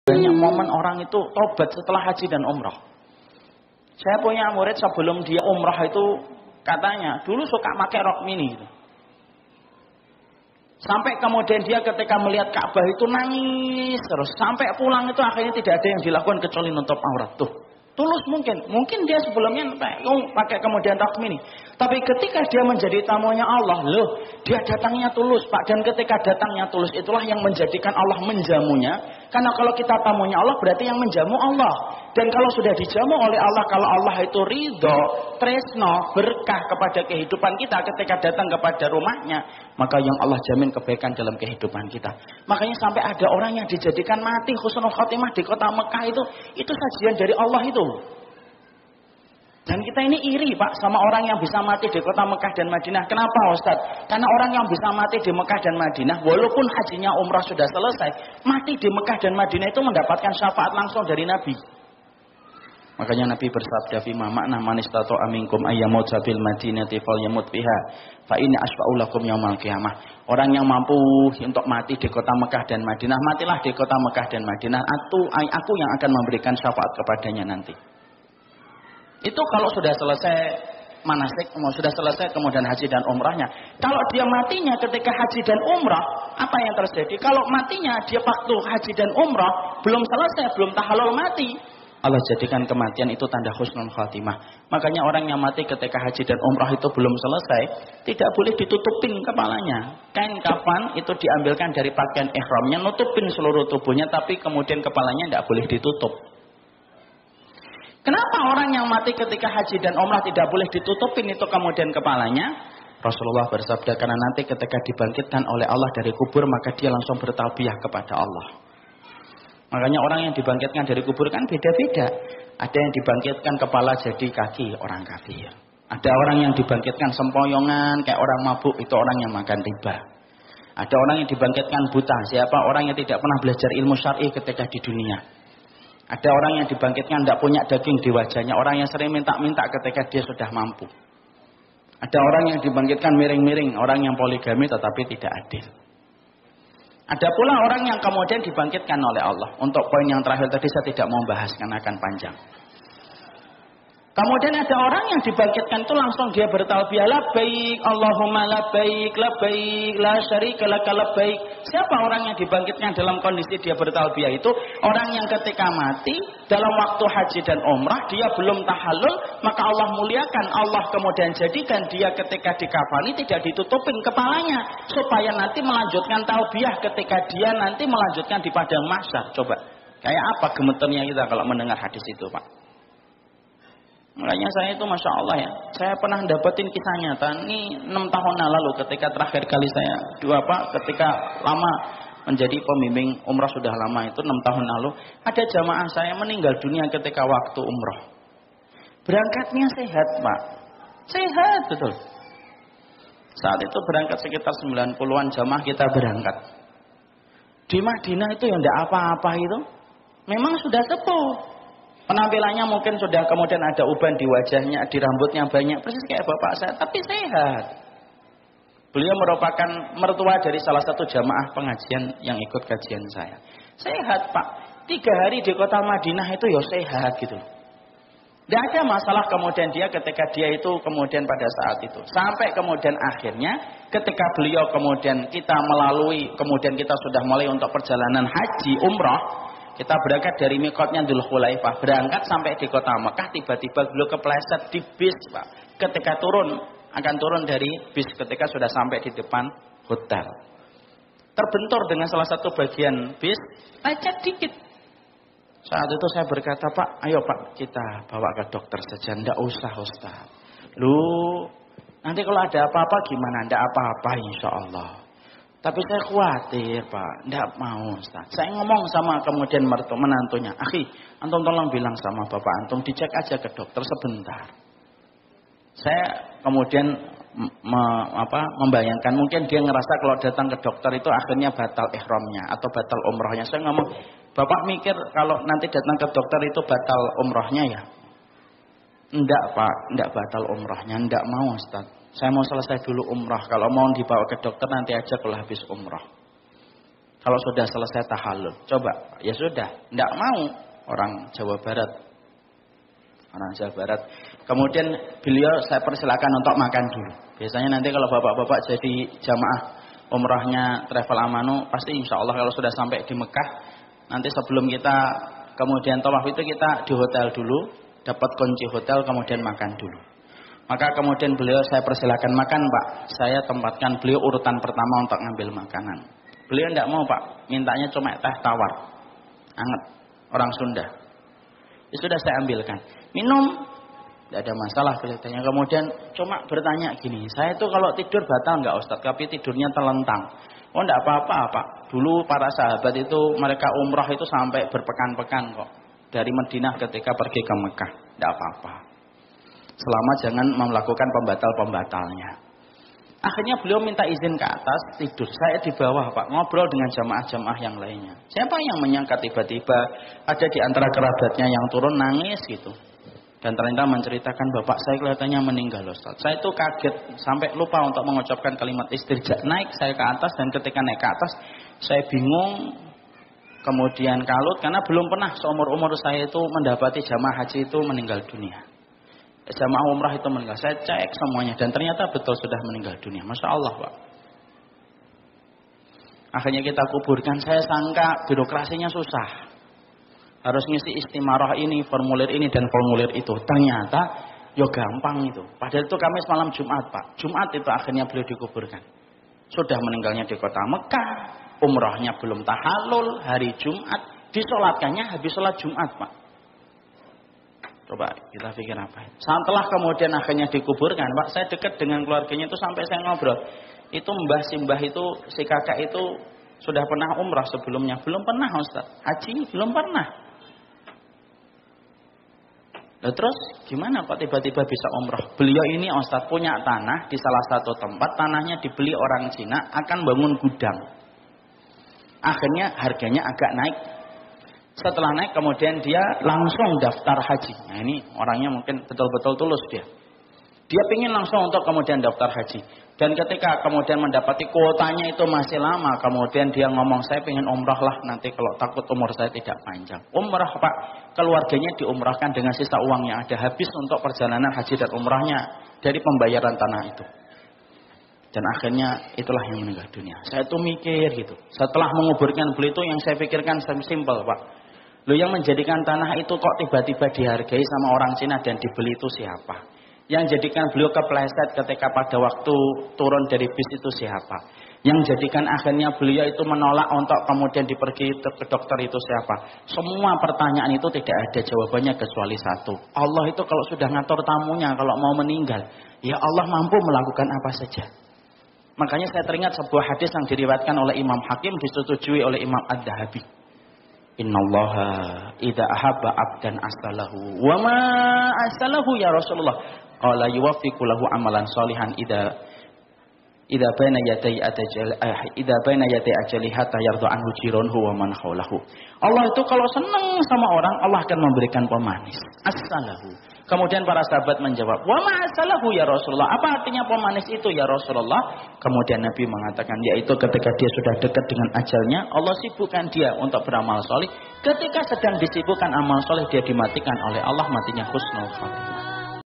Banyak momen orang itu tobat setelah haji dan umrah. Saya punya murid sebelum dia umrah itu katanya dulu suka pakai rok mini gitu. Sampai kemudian dia ketika melihat Ka'bah itu nangis terus. Sampai pulang itu akhirnya tidak ada yang dilakukan kecuali nutup aurat. Tuh, tulus mungkin. Mungkin dia sebelumnya pakai kemudian rok mini. Tapi ketika dia menjadi tamunya Allah, loh, dia datangnya tulus, Pak. Dan ketika datangnya tulus itulah yang menjadikan Allah menjamunya. Karena kalau kita tamunya Allah berarti yang menjamu Allah. Dan kalau sudah dijamu oleh Allah, kalau Allah itu ridho, tresno, berkah kepada kehidupan kita ketika datang kepada rumahnya, maka yang Allah jamin kebaikan dalam kehidupan kita. Makanya sampai ada orang yang dijadikan mati husnul khotimah di kota Mekah itu sajian dari Allah itu. Dan kita ini iri, Pak, sama orang yang bisa mati di kota Mekah dan Madinah. Kenapa, Ustadz? Karena orang yang bisa mati di Mekah dan Madinah, walaupun hajinya umrah sudah selesai, mati di Mekah dan Madinah itu mendapatkan syafaat langsung dari Nabi. Makanya Nabi bersabda, "Fi ma ma'na man istata'a minkum ayyamut bil madinati falyamut biha, fa inni asfa'u lakum yaumal qiyamah." Orang yang mampu untuk mati di kota Mekah dan Madinah, matilah di kota Mekah dan Madinah. Aku yang akan memberikan syafaat kepadanya nanti. Itu kalau sudah selesai manasik, sudah selesai kemudian haji dan umrahnya. Kalau dia matinya ketika haji dan umrah, apa yang terjadi? Kalau matinya dia waktu haji dan umrah belum selesai, belum tahalul mati, Allah jadikan kematian itu tanda husnul khatimah. Makanya orang yang mati ketika haji dan umrah itu belum selesai, tidak boleh ditutupin kepalanya. Kain kafan itu diambilkan dari pakaian ihramnya, nutupin seluruh tubuhnya, tapi kemudian kepalanya tidak boleh ditutup. Kenapa orang yang mati ketika haji dan umrah tidak boleh ditutupin itu kemudian kepalanya? Rasulullah bersabda, karena nanti ketika dibangkitkan oleh Allah dari kubur, maka dia langsung bertalbiyah kepada Allah. Makanya orang yang dibangkitkan dari kubur kan beda-beda. Ada yang dibangkitkan kepala jadi kaki, orang kafir. Ada orang yang dibangkitkan sempoyongan, kayak orang mabuk, itu orang yang makan riba. Ada orang yang dibangkitkan buta, siapa? Orang yang tidak pernah belajar ilmu syar'i ketika di dunia. Ada orang yang dibangkitkan tidak punya daging di wajahnya, orang yang sering minta-minta ketika dia sudah mampu. Ada orang yang dibangkitkan miring-miring, orang yang poligami tetapi tidak adil. Ada pula orang yang kemudian dibangkitkan oleh Allah. Untuk poin yang terakhir tadi saya tidak mau bahas karena akan panjang. Kemudian ada orang yang dibangkitkan itu langsung dia bertalbiyah, labbaik Allahumma labbaik, labbaik la syarika laka labbaik. Siapa orang yang dibangkitkan dalam kondisi dia bertalbiyah itu? Orang yang ketika mati dalam waktu haji dan umrah dia belum tahallul, maka Allah muliakan, Allah kemudian jadikan dia ketika dikafani tidak ditutupin kepalanya supaya nanti melanjutkan talbiyah ketika dia nanti melanjutkan di padang mahsyar. Coba, kayak apa gemeternya kita kalau mendengar hadis itu, Pak? Makanya saya itu Masya Allah ya, saya pernah dapetin kisah nyata ini 6 tahun lalu ketika terakhir kali saya ketika lama menjadi pembimbing umrah sudah lama itu 6 tahun lalu, ada jamaah saya meninggal dunia ketika waktu umrah. Berangkatnya sehat, Pak. Sehat betul. Saat itu berangkat sekitar 90-an jamaah kita berangkat. Di Madinah itu yang tidak apa-apa itu memang sudah sepuh. Penampilannya mungkin sudah kemudian ada uban di wajahnya, di rambutnya banyak, persis kayak bapak saya, tapi sehat. Beliau merupakan mertua dari salah satu jamaah pengajian yang ikut kajian saya. Sehat, Pak. 3 hari di kota Madinah itu ya sehat gitu. Tidak ada masalah kemudian dia ketika dia itu kemudian pada saat itu. Sampai kemudian akhirnya ketika beliau kemudian kita melalui, kemudian kita sudah mulai untuk perjalanan haji, umrah. Kita berangkat dari mikotnya Dzulhulaifah, berangkat sampai di kota Mekah, tiba-tiba beliau kepleset di bis, Pak. Ketika akan turun dari bis ketika sudah sampai di depan hotel. Terbentur dengan salah satu bagian bis, lecet dikit. Saat itu saya berkata, Pak, ayo Pak, kita bawa ke dokter saja. Nggak usah, Ustaz. Lu, nanti kalau ada apa-apa gimana? Nggak apa-apa, insya Allah. Tapi saya khawatir, Pak. Tidak mau, Ustaz. Saya ngomong sama kemudian menantunya. Akhi, antum tolong bilang sama bapak antum, dicek aja ke dokter sebentar. Saya kemudian membayangkan, mungkin dia ngerasa kalau datang ke dokter itu akhirnya batal ihramnya atau batal umrohnya. Saya ngomong, bapak mikir kalau nanti datang ke dokter itu batal umrohnya ya? Enggak, Pak. Enggak batal umrohnya. Enggak mau, Ustaz. Saya mau selesai dulu umrah. Kalau mau dibawa ke dokter nanti aja kalau habis umrah. Kalau sudah selesai tahallul. Coba, ya sudah, tidak mau orang Jawa Barat. Orang Jawa Barat. Kemudian beliau saya persilakan untuk makan dulu. Biasanya nanti kalau bapak-bapak jadi jamaah umrahnya Travel Amanu, pasti insya Allah kalau sudah sampai di Mekah, nanti sebelum kita kemudian tawaf itu kita di hotel dulu, dapat kunci hotel, kemudian makan dulu. Maka kemudian beliau saya persilakan makan Pak. Saya tempatkan beliau urutan pertama untuk ngambil makanan. Beliau tidak mau Pak, mintanya cuma teh tawar, anget, orang Sunda. Ya sudah saya ambilkan. Minum, tidak ada masalah kelihatannya. Kemudian cuma bertanya gini, saya itu kalau tidur batal nggak Ustaz? Tapi tidurnya telentang. Oh tidak apa-apa Pak. Dulu para sahabat itu mereka umrah itu sampai berpekan-pekan kok. Dari Madinah ketika pergi ke Mekah. Tidak apa-apa. Selama jangan melakukan pembatal-pembatalnya. Akhirnya beliau minta izin ke atas tidur. Saya di bawah Pak. Ngobrol dengan jamaah-jamaah yang lainnya. Siapa yang menyangka tiba-tiba ada di antara kerabatnya yang turun nangis gitu. Dan ternyata menceritakan bapak saya kelihatannya meninggal Ustaz. Saya itu kaget sampai lupa untuk mengucapkan kalimat istirja. Naik saya ke atas dan ketika naik ke atas saya bingung. Kemudian kalut karena belum pernah seumur-umur saya itu mendapati jamaah haji itu meninggal dunia. Jamaah umrah itu meninggal. Saya cek semuanya dan ternyata betul sudah meninggal dunia. Masya Allah Pak. Akhirnya kita kuburkan. Saya sangka birokrasinya susah. Harus ngisi istimarah ini, formulir ini dan formulir itu. Ternyata ya gampang itu. Padahal itu Kamis malam Jumat Pak. Jumat itu akhirnya beliau dikuburkan. Sudah meninggalnya di kota Mekah. Umrahnya belum tahallul. Hari Jumat. Disolatkannya habis sholat Jumat Pak. Coba kita pikir apa. Setelah kemudian akhirnya dikuburkan Pak. Saya dekat dengan keluarganya itu sampai saya ngobrol. Itu mbah si mbah itu, si kakak itu sudah pernah umrah sebelumnya. Belum pernah Ustaz. Haji belum pernah. Nah, terus gimana Pak tiba-tiba bisa umrah? Beliau ini Ustaz punya tanah di salah satu tempat. Tanahnya dibeli orang Cina akan bangun gudang. Akhirnya harganya agak naik. Setelah naik kemudian dia langsung daftar haji. Nah ini orangnya mungkin betul-betul tulus dia. Dia ingin langsung untuk kemudian daftar haji. Dan ketika kemudian mendapati kuotanya itu masih lama. Kemudian dia ngomong saya pengen umrah lah nanti kalau takut umur saya tidak panjang. Umrah Pak. Keluarganya diumrahkan dengan sisa uang yang ada. Habis untuk perjalanan haji dan umrahnya. Dari pembayaran tanah itu. Dan akhirnya itulah yang meninggal dunia. Saya tuh mikir gitu. Setelah menguburkan beliau itu yang saya pikirkan simpel Pak. Loh yang menjadikan tanah itu kok tiba-tiba dihargai sama orang Cina dan dibeli itu siapa? Yang jadikan beliau kepleset ketika pada waktu turun dari bis itu siapa? Yang jadikan akhirnya beliau itu menolak untuk kemudian dipergi ke dokter itu siapa? Semua pertanyaan itu tidak ada jawabannya kecuali satu. Allah itu kalau sudah ngatur tamunya, kalau mau meninggal, ya Allah mampu melakukan apa saja. Makanya saya teringat sebuah hadis yang diriwayatkan oleh Imam Hakim, disetujui oleh Imam Ad-Dahabi. Innallaha idza ahabba 'abdan asalahu. Wa ma asalahu ya Rasulullah? Qala yuwaffiqu lahu amalan shalihan idza baina yaday ajali hatta yardu anhu jironhu wa man hawlahu. Allah itu kalau senang sama orang, Allah akan memberikan pemanis. Asalahu. Kemudian para sahabat menjawab, "Wa ma asalahu ya Rasulullah?" Apa artinya pemanis itu ya Rasulullah? Kemudian Nabi mengatakan, yaitu ketika dia sudah dekat dengan ajalnya, Allah sibukkan dia untuk beramal soleh. Ketika sedang disibukkan amal soleh, dia dimatikan oleh Allah, matinya husnul khatimah.